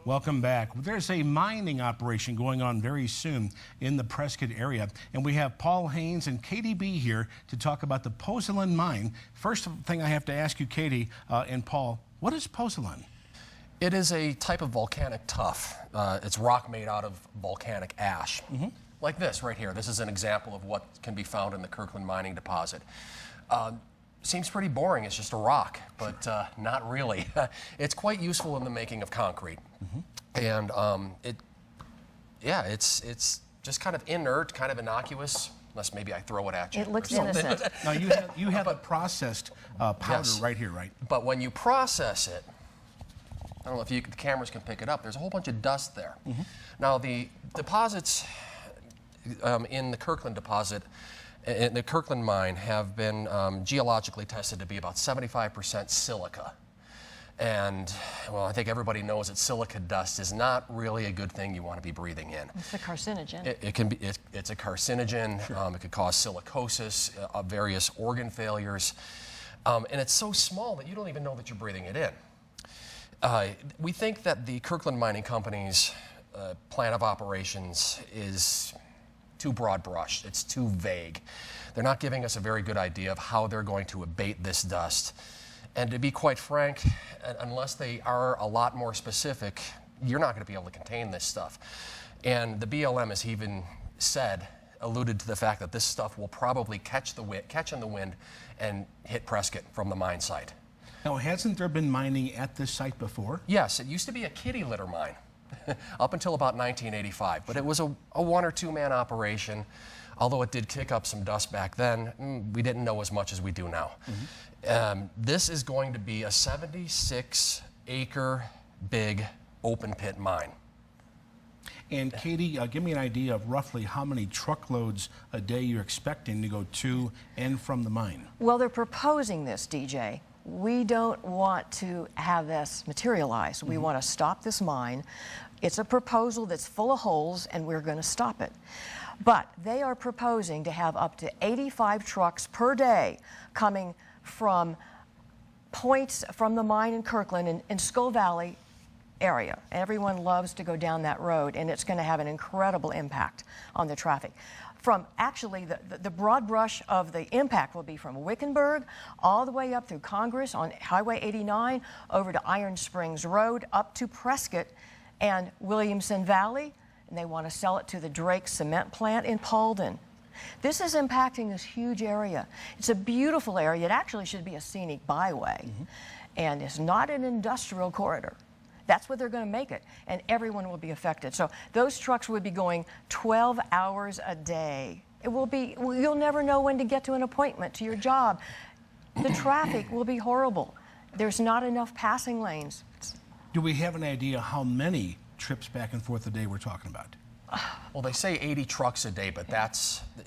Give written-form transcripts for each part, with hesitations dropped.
Welcome back. There's a mining operation going on very soon in the Prescott area, and we have Paul Haynes and Katy B here to talk about the Pozzolan mine. First thing I have to ask you, Katy and Paul, what is Pozzolan? It is a type of volcanic tuff. It's rock made out of volcanic ash, like this right here. This is an example of what can be found in the Kirkland mining deposit. Seems pretty boring, it's just a rock, but not really. It's quite useful in the making of concrete. And it's just kind of inert, kind of innocuous, unless maybe I throw it at you. It looks innocent. Now you have a processed powder right here, right? But when you process it, I don't know if the cameras can pick it up, there's a whole bunch of dust there. Now the deposits in the Kirkland deposit, in the Kirkland mine, have been geologically tested to be about 75% silica. And, well, I think everybody knows that silica dust is not really a good thing you want to be breathing in. It's a carcinogen. It's a carcinogen. Sure. It could cause silicosis, various organ failures. And it's so small that you don't even know that you're breathing it in. We think that the Kirkland Mining Company's plan of operations is too broad brushed. It's too vague. They're not giving us a very good idea of how they're going to abate this dust. And to be quite frank, unless they are a lot more specific, you're not going to be able to contain this stuff. And the BLM has even alluded to the fact that this stuff will probably catch in the wind and hit Prescott from the mine site. Now, hasn't there been mining at this site before? Yes, it used to be a kitty litter mine. Up until about 1985, but it was a 1 or 2 man operation. Although it did kick up some dust back then, we didn't know as much as we do now. This is going to be a 76-acre big open pit mine. And Katy, give me an idea of roughly how many truckloads a day you're expecting to go to and from the mine. Well, they're proposing this, DJ. We don't want to have this materialize. We want to stop this mine. It's a proposal that's full of holes, and we're going to stop it. But they are proposing to have up to 85 trucks per day coming from points from the mine in Kirkland in Skull Valley area. Everyone loves to go down that road, and it's going to have an incredible impact on the traffic. From actually, the broad brush of the impact will be from Wickenburg all the way up through Congress on Highway 89 over to Iron Springs Road up to Prescott and Williamson Valley, and they want to sell it to the Drake cement plant in Paulden. This is impacting this huge area. It's a beautiful area. It actually should be a scenic byway, and it's not an industrial corridor. That's what they're going to make it, and everyone will be affected. So those trucks would be going 12 hours a day. It will be, you'll never know when to get to an appointment, to your job. The traffic will be horrible. There's not enough passing lanes. Do we have an idea how many trips back and forth a day we're talking about? Well, they say 80 trucks a day, but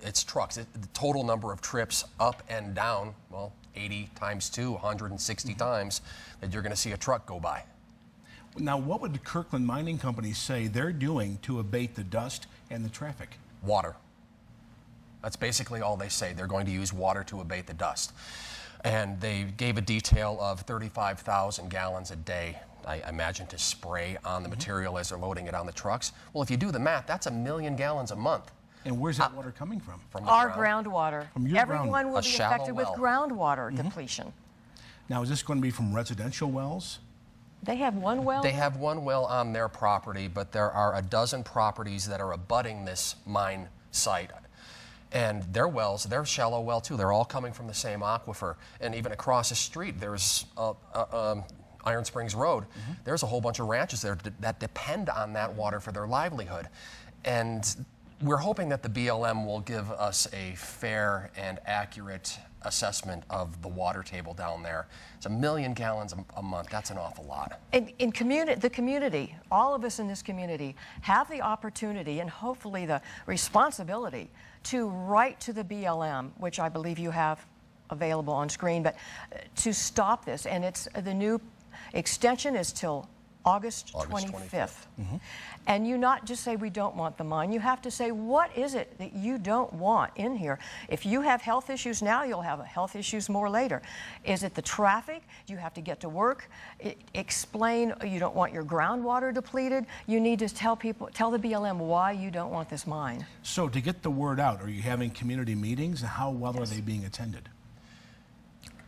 it's trucks. The total number of trips up and down, well, 80 times 2, 160 times that you're going to see a truck go by. Now, what would the Kirkland Mining Company say they're doing to abate the dust and the traffic? Water. That's basically all they say. They're going to use water to abate the dust. And they gave a detail of 35,000 gallons a day, I imagine, to spray on the material as they're loading it on the trucks. Well, if you do the math, that's 1 million gallons a month. And where's that water coming from? From the Our groundwater. From your Everyone will be shallow affected with well. groundwater depletion. Now, is this going to be from residential wells? They have one well? They have one well on their property, but there are a dozen properties that are abutting this mine site. And their wells, they're shallow well too. They're all coming from the same aquifer. And even across the street, there's Iron Springs Road. There's a whole bunch of ranches there that depend on that water for their livelihood. And we're hoping that the BLM will give us a fair and accurate assessment of the water table down there. It's 1 million gallons a month. That's an awful lot. The community, all of us in this community have the opportunity and hopefully the responsibility to write to the BLM, which I believe you have available on screen, but to stop this. And it's the new extension is till August August 25th. And you not just say we don't want the mine, you have to say what is it that you don't want in here. If you have health issues now, you'll have health issues more later. Is it the traffic? Do you have to get to work? Explain you don't want your groundwater depleted. You need to tell people, tell the BLM why you don't want this mine. So to get the word out, are you having community meetings? How well are they being attended?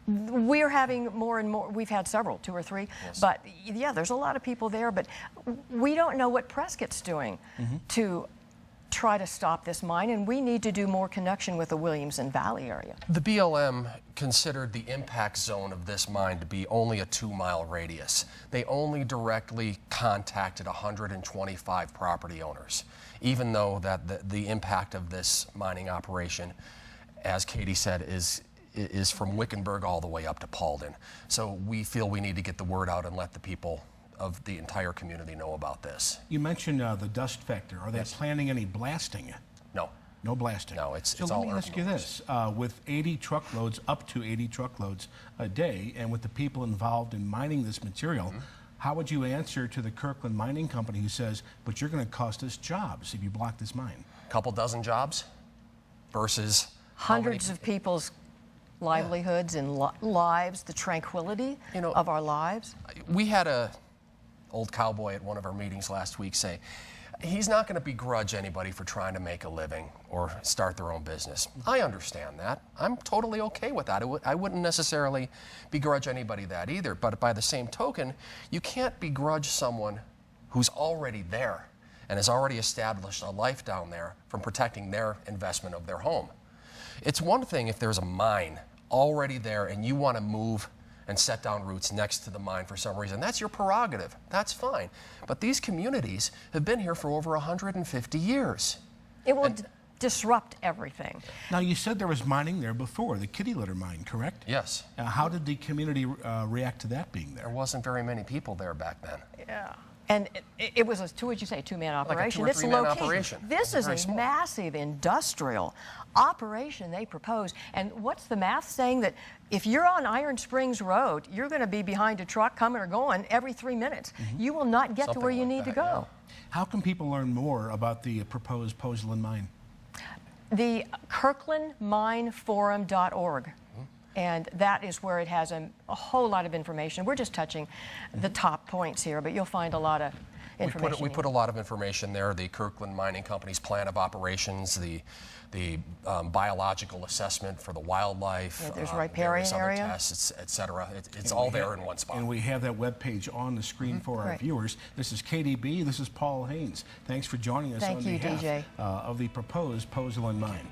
We're having more and more. We've had several, 2 or 3. Yes. But yeah, there's a lot of people there. But we don't know what Prescott's doing to try to stop this mine, and we need to do more connection with the Williamson Valley area. The BLM considered the impact zone of this mine to be only a 2-mile radius. They only directly contacted 125 property owners, even though that the impact of this mining operation, as Katy said, is from Wickenburg all the way up to Paulden. So we feel we need to get the word out and let the people of the entire community know about this. You mentioned the dust factor. Are they planning any blasting? No. No blasting. No, it's so all let me ask you this: with 80 truckloads, up to 80 truckloads a day, and with the people involved in mining this material, how would you answer to the Kirkland Mining Company who says, "But you're going to cost us jobs if you block this mine"? A couple dozen jobs versus Hundreds of people's livelihoods and lives, the tranquility of our lives. We had a old cowboy at one of our meetings last week say, he's not going to begrudge anybody for trying to make a living or start their own business. I understand that. I'm totally okay with that. I wouldn't necessarily begrudge anybody that either. But by the same token, you can't begrudge someone who's already there and has already established a life down there from protecting their investment of their home. It's one thing if there's a mine already there and you want to move and set down roots next to the mine for some reason. That's your prerogative. That's fine. But these communities have been here for over 150 years. It will disrupt everything. Now, you said there was mining there before, the kitty litter mine, correct? Yes. How did the community react to that being There there? wasn't very many people there back then. Yeah. And it was a, would you say, 2-man operation? Like a 2 or It's 3-man location. operation. This is Very a small. massive industrial operation they propose. And what's the math saying? That if you're on Iron Springs Road, you're going to be behind a truck coming or going every 3 minutes. You will not get to where you need to go. How can people learn more about the proposed Pozzolan mine? The kirklandmineforum.org. And that is where it has a whole lot of information. We're just touching the top points here, but you'll find a lot of information. We put a lot of information there, the Kirkland Mining Company's plan of operations, the biological assessment for the wildlife, Yeah, there's various riparian other area. tests, et cetera. It's all there in one spot. And we have that webpage on the screen for our Right. viewers. This is Katy B. This is Paul Haynes. Thanks for joining us Thank on you, behalf DJ. of the proposed Pozzolan mine.